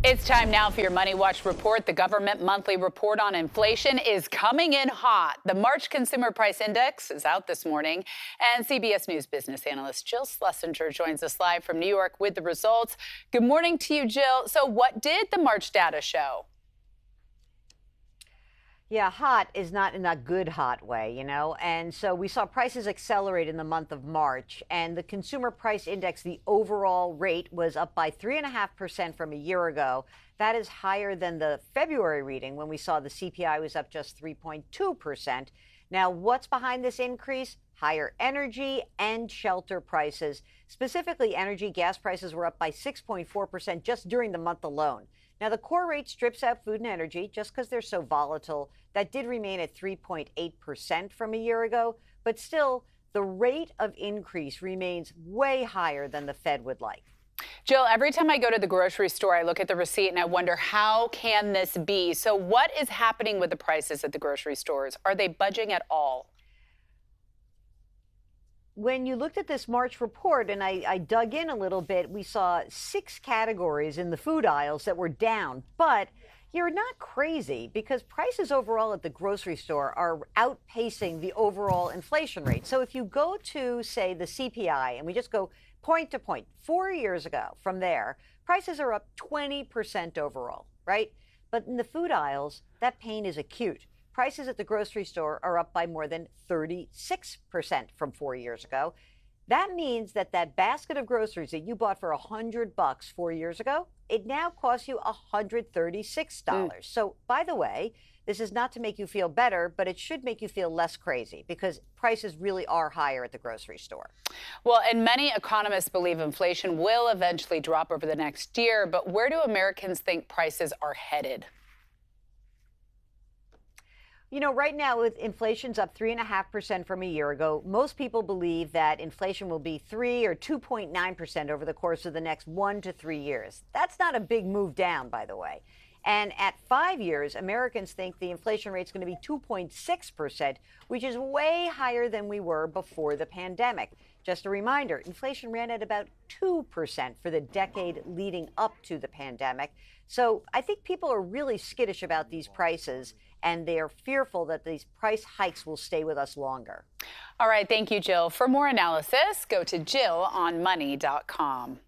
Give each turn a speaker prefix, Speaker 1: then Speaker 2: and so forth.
Speaker 1: It's time now for your Money Watch report. The government monthly report on inflation is coming in hot. The March Consumer Price Index is out this morning, and CBS News business analyst Jill Schlesinger joins us live from New York with the results. Good morning to you, Jill. So what did the March data show?
Speaker 2: Yeah, hot is not in a good hot way, and so we saw prices accelerate in the month of March, and the consumer price index, the overall rate, was up by 3.5% from a year ago. That is higher than the February reading when we saw the CPI was up just 3.2%. Now, what's behind this increase? Higher energy and shelter prices. Specifically, energy gas prices were up by 6.4% just during the month alone. Now, the core rate strips out food and energy just because they're so volatile. That did remain at 3.8% from a year ago, but still, the rate of increase remains way higher than the Fed would like.
Speaker 1: Jill, every time I go to the grocery store, I look at the receipt and I wonder, how can this be? So what is happening with the prices at the grocery stores? Are they budging at all?
Speaker 2: When you looked at this March report, and I dug in a little bit, we saw 6 categories in the food aisles that were down. But you're not crazy, because prices overall at the grocery store are outpacing the overall inflation rate. So if you go to, say, the CPI, and we just go point to point, 4 years ago from there, prices are up 20% overall, right? But in the food aisles, that pain is acute. Prices at the grocery store are up by more than 36% from 4 years ago. That means that that basket of groceries that you bought for $100 4 years ago, it now costs you $136. So, by the way, this is not to make you feel better, but it should make you feel less crazy, because prices really are higher at the grocery store.
Speaker 1: Well, and many economists believe inflation will eventually drop over the next year. But where do Americans think prices are headed?
Speaker 2: Right now, with inflation's up 3.5% from a year ago, most people believe that inflation will be 3 or 2.9% over the course of the next 1 to 3 years. That's not a big move down, by the way. And at 5 years, Americans think the inflation rate's going to be 2.6%, which is way higher than we were before the pandemic. Just a reminder, inflation ran at about 2% for the decade leading up to the pandemic. So I think people are really skittish about these prices, and they are fearful that these price hikes will stay with us longer.
Speaker 1: All right. Thank you, Jill. For more analysis, go to JillOnMoney.com.